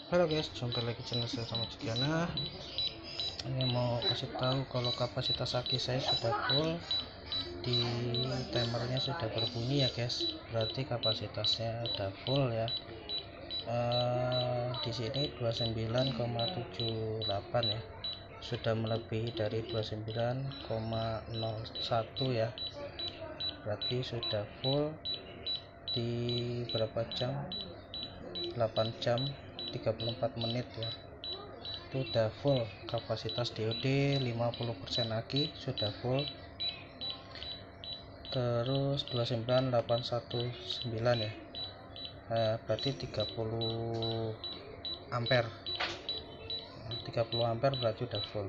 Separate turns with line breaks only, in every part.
Halo guys, jumpa lagi channel saya sama Juliana. Ini mau kasih tahu kalau kapasitas aki saya sudah full. Di timernya sudah berbunyi ya guys, berarti kapasitasnya sudah full ya. Di sini 29,78 ya, sudah melebihi dari 29,01 ya, berarti sudah full. Di berapa jam? 8 jam 34 menit ya, itu udah full kapasitas DOD 50% aki sudah full. Terus 29819 ya, berarti 30 ampere berarti udah full.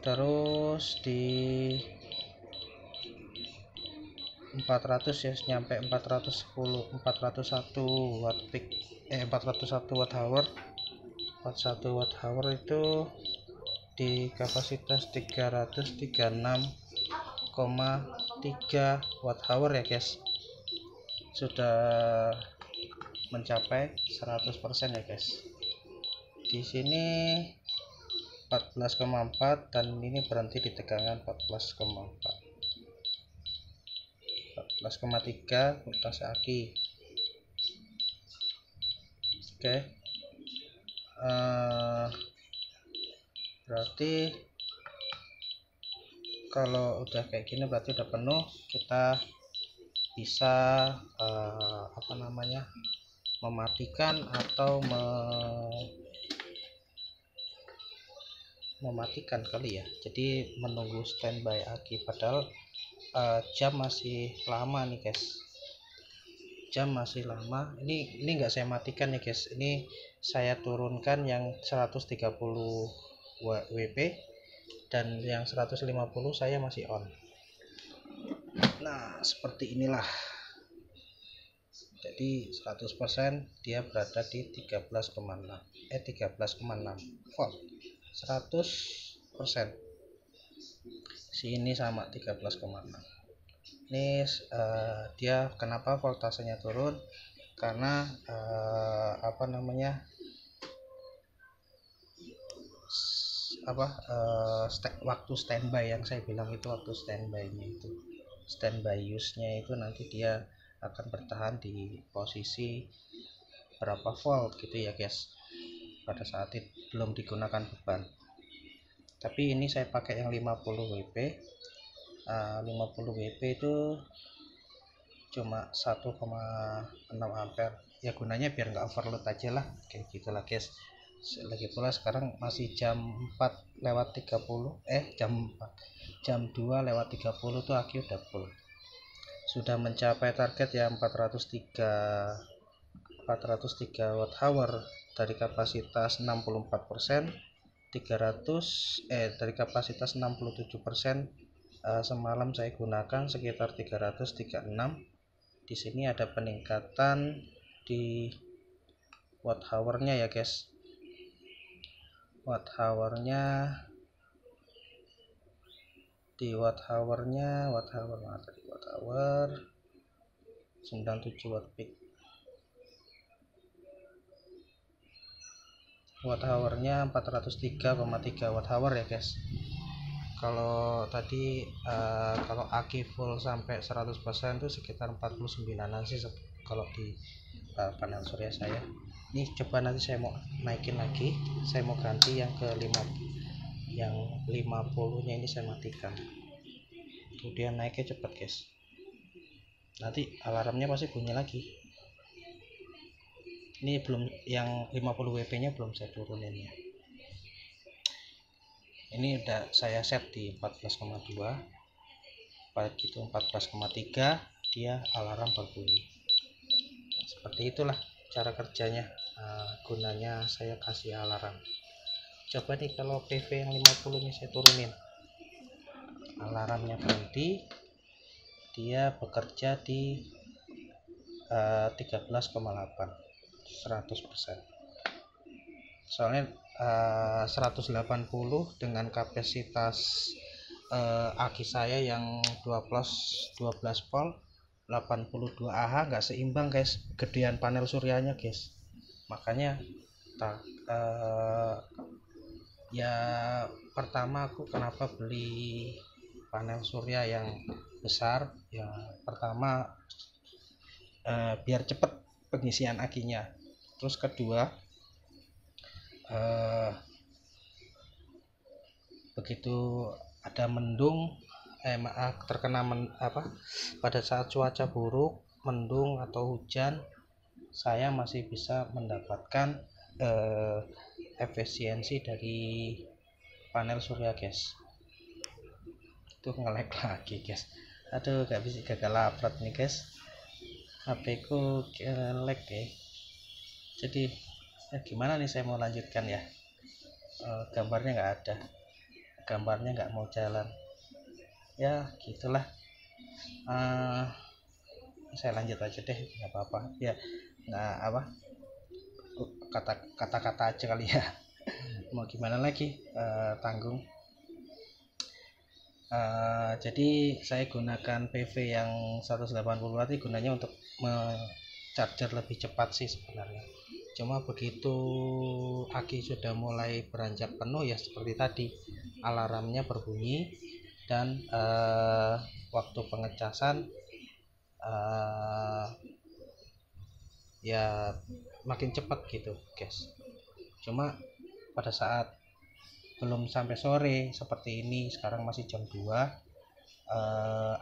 Terus di 400 ya, nyampe 401 watt peak 401 watt hour. 41 watt hour itu di kapasitas 336,3 watt hour ya guys, sudah mencapai 100% ya guys. Di sini 14,4 dan ini berhenti di tegangan 14,3 voltase aki. Oke. Berarti kalau udah kayak gini berarti udah penuh, kita bisa mematikan atau mematikan kali ya, jadi menunggu standby aki. Padahal jam masih lama nih guys, jam masih lama. Ini enggak saya matikan ya guys, ini saya turunkan yang 130 WP dan yang 150 saya masih on. Nah seperti inilah, jadi 100% dia berada di 13,6 volt 100%. Sini sama 13,6. Ini dia kenapa voltasenya turun, karena waktu standby yang saya bilang itu, waktu standby-nya itu, standby use-nya itu nanti dia akan bertahan di posisi berapa volt gitu ya guys, pada saat itu belum digunakan beban. Tapi ini saya pakai yang 50 WP. 50 WP itu cuma 1,6 ampere ya, gunanya biar nggak overload aja lah, kayak gitulah guys. Lagi pula sekarang masih jam 4:30 jam 2:30 tuh aki udah full, sudah mencapai target ya 403 watt hour dari kapasitas 64%. Dari kapasitas 67%, semalam saya gunakan sekitar 336. Di sini ada peningkatan di watt hournya ya guys. Watt hour 97 watt peak. Watt hournya 403,3 watt hour ya guys. Kalau tadi kalau aki full sampai 100% itu sekitar 49an sih kalau di panel surya saya. Ini coba nanti saya mau naikin lagi, saya mau ganti yang ke 50 nya ini saya matikan, kemudian naiknya cepat guys, nanti alarmnya pasti bunyi lagi. Ini belum, yang 50 WP nya belum saya turunin ya. Ini udah saya set di 14,2, begitu 14,3 dia alarm berbunyi. Seperti itulah cara kerjanya. Gunanya saya kasih alarm. Coba nih kalau PV yang 50 nya saya turunin, alarmnya berhenti, dia bekerja di 13,8 100%. Soalnya 180 dengan kapasitas aki saya yang 12 volt 82 Ah nggak seimbang guys, gedean panel suryanya guys. Makanya Ya pertama aku kenapa beli panel surya yang besar, ya pertama biar cepet pengisian akinya. Terus kedua, begitu ada mendung, terkena pada saat cuaca buruk, mendung atau hujan, saya masih bisa mendapatkan efisiensi dari panel surya guys. Itu nge-lag lagi guys, aduh gak bisa, gagal upload nih guys, HP ku lag ya. Jadi gimana nih saya mau lanjutkan ya, gambarnya nggak mau jalan ya, gitulah. Saya lanjut aja deh, nggak apa-apa ya, nggak kata-kata aja kali ya. Mau gimana lagi, tanggung. Jadi saya gunakan PV yang 180 watt gunanya untuk charger lebih cepat sih sebenarnya. Cuma begitu aki sudah mulai beranjak penuh, ya seperti tadi alarmnya berbunyi, dan waktu pengecasan ya makin cepat gitu guys. Cuma pada saat belum sampai sore seperti ini, sekarang masih jam 2,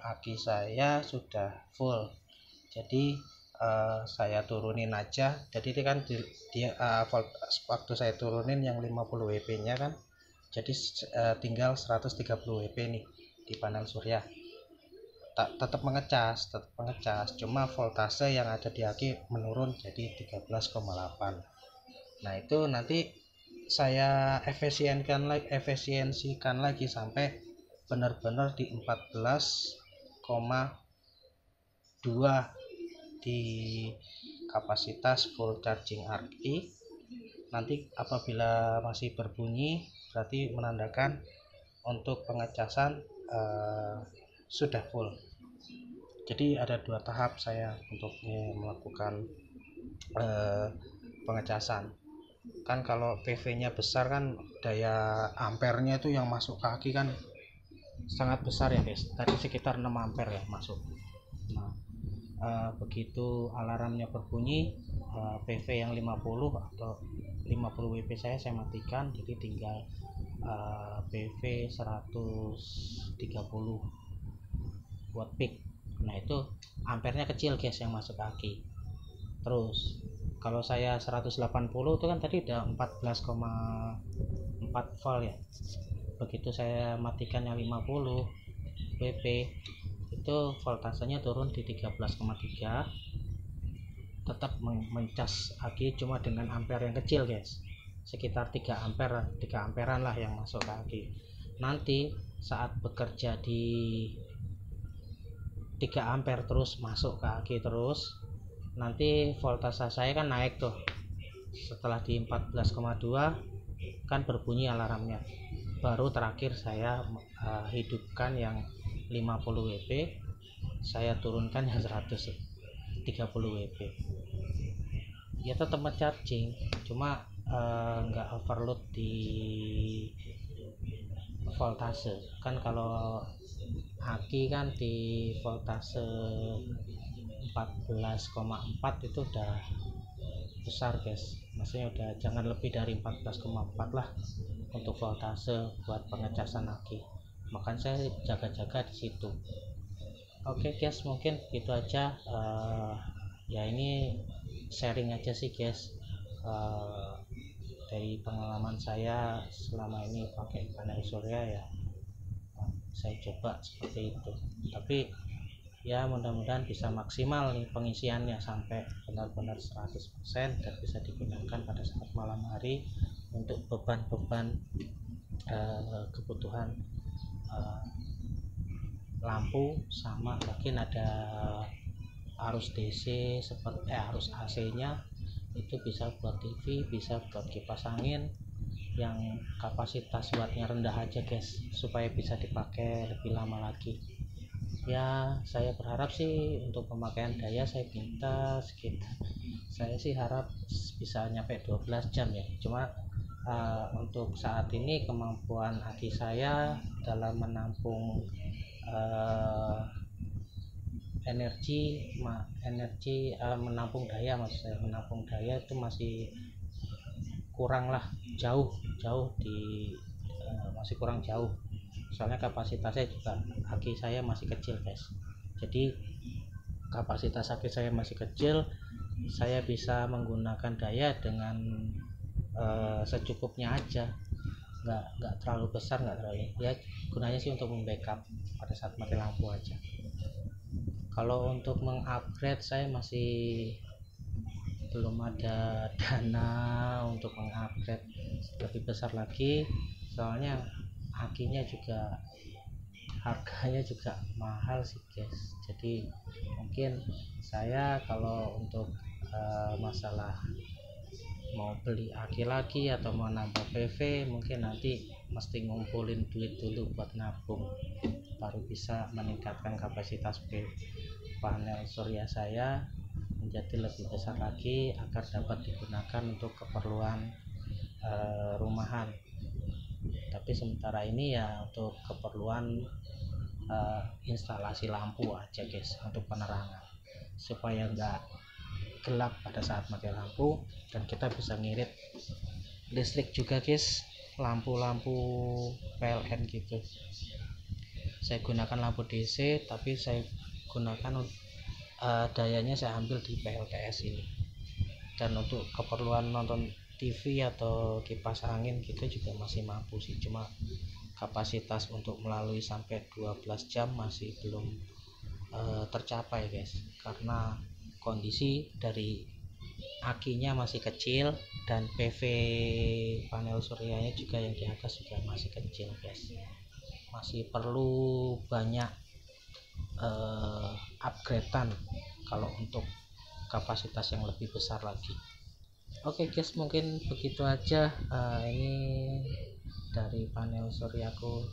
aki saya sudah full. Jadi saya turunin aja. Jadi ini kan waktu saya turunin yang 50 WP nya kan, jadi tinggal 130 WP nih di panel surya. Tetap mengecas, cuma voltase yang ada di aki menurun jadi 13,8. Nah itu nanti saya efisiensikan lagi sampai benar-benar di 14,2 di kapasitas full charging aki. Nanti apabila masih berbunyi berarti menandakan untuk pengecasan sudah full. Jadi ada 2 tahap saya untuk melakukan pengecasan. Kan kalau PV nya besar kan daya ampernya itu yang masuk ke aki kan sangat besar ya guys, tadi sekitar 6 ampere ya masuk. Nah begitu alarmnya berbunyi, PV yang 50 atau 50 WP saya matikan, jadi tinggal PV 130 watt peak. Nah itu ampernya kecil guys yang masuk ke aki. Terus kalau saya 180 itu kan tadi udah 14,4 volt ya. Begitu saya matikan yang 50 WP itu voltasenya turun di 13,3, tetap mencas aki cuma dengan ampere yang kecil guys, sekitar 3 amperan lah yang masuk ke aki. Nanti saat bekerja di 3 ampere terus masuk ke aki terus, nanti voltase saya kan naik tuh. Setelah di 14,2 kan berbunyi alarmnya, baru terakhir saya hidupkan yang 50 WP, saya turunkan yang 130 WP. Ya tetap charging, cuma nggak overload di voltase. Kan kalau aki kan di voltase 14,4 itu udah besar guys, maksudnya udah jangan lebih dari 14,4 lah untuk voltase buat pengecasan aki. Makanya saya jaga-jaga di situ. Oke guys, mungkin gitu aja. Ya ini sharing aja sih guys, dari pengalaman saya selama ini pakai panel surya ya, saya coba seperti itu. Tapi ya mudah-mudahan bisa maksimal nih pengisiannya sampai benar-benar 100% dan bisa digunakan pada saat malam hari untuk beban-beban kebutuhan lampu, sama mungkin ada arus DC seperti arus AC nya itu bisa buat TV, bisa buat kipas angin yang kapasitas wattnya rendah aja guys, supaya bisa dipakai lebih lama lagi. Ya saya berharap sih untuk pemakaian daya saya minta sekitar, saya sih harap bisa nyampe 12 jam ya. Cuma untuk saat ini kemampuan aki saya dalam menampung uh, menampung daya, maksud saya menampung daya itu masih kurang lah, jauh jauh masih kurang jauh, soalnya kapasitasnya juga aki saya masih kecil guys. Jadi kapasitas aki saya masih kecil, saya bisa menggunakan daya dengan secukupnya aja, nggak terlalu besar, nggak terlalu ya, gunanya sih untuk membackup pada saat mati lampu aja. Kalau untuk mengupgrade saya masih belum ada dana untuk mengupgrade lebih besar lagi, soalnya akinya juga harganya juga mahal sih guys. Jadi mungkin saya kalau untuk masalah mau beli aki lagi atau mau nambah PV, mungkin nanti mesti ngumpulin duit dulu buat nabung, baru bisa meningkatkan kapasitas panel surya saya menjadi lebih besar lagi agar dapat digunakan untuk keperluan rumahan. Tapi sementara ini ya untuk keperluan instalasi lampu aja guys, untuk penerangan supaya enggak gelap pada saat mati lampu, dan kita bisa ngirit listrik juga guys, lampu-lampu PLN gitu. Saya gunakan lampu DC, tapi saya gunakan dayanya saya ambil di PLTS ini. Dan untuk keperluan nonton TV atau kipas angin gitu juga masih mampu sih, cuma kapasitas untuk melalui sampai 12 jam masih belum tercapai guys, karena kondisi dari akinya masih kecil dan PV panel suryanya juga yang di atas juga masih kecil guys, masih perlu banyak upgradean kalau untuk kapasitas yang lebih besar lagi. Oke guys, mungkin begitu aja. Ini dari panel suryaku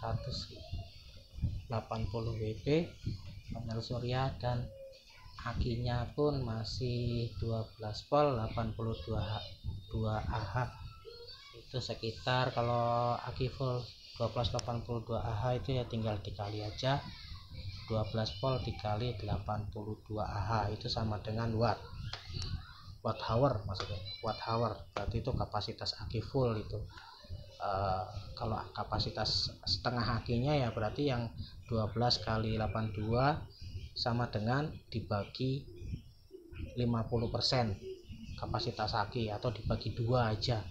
180 WP panel surya, dan akinya pun masih 12 volt 82 Ah. Itu sekitar, kalau aki full 1282 Ah itu ya tinggal dikali aja, 12 volt dikali 82 Ah itu sama dengan watt hour, maksudnya watt hour, berarti itu kapasitas aki full itu. Kalau kapasitas setengah akinya ya berarti yang 12 kali 82 sama dengan dibagi 50% kapasitas aki, atau dibagi 2 aja.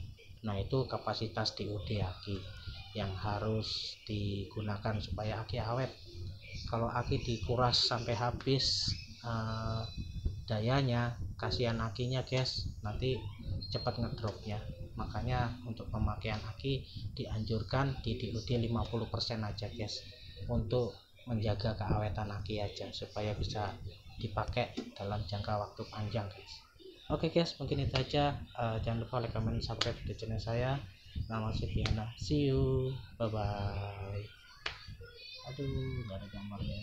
Nah itu kapasitas DOD aki yang harus digunakan supaya aki awet. Kalau aki dikuras sampai habis dayanya, kasihan akinya guys, nanti cepat ngedropnya. Makanya untuk pemakaian aki dianjurkan di DOD 50% aja guys, untuk menjaga keawetan aki aja supaya bisa dipakai dalam jangka waktu panjang guys. Oke guys, mungkin itu aja. Jangan lupa like, comment, subscribe di channel saya. Nama Sipiana, see you, bye bye. Aduh, gak ada gambarnya.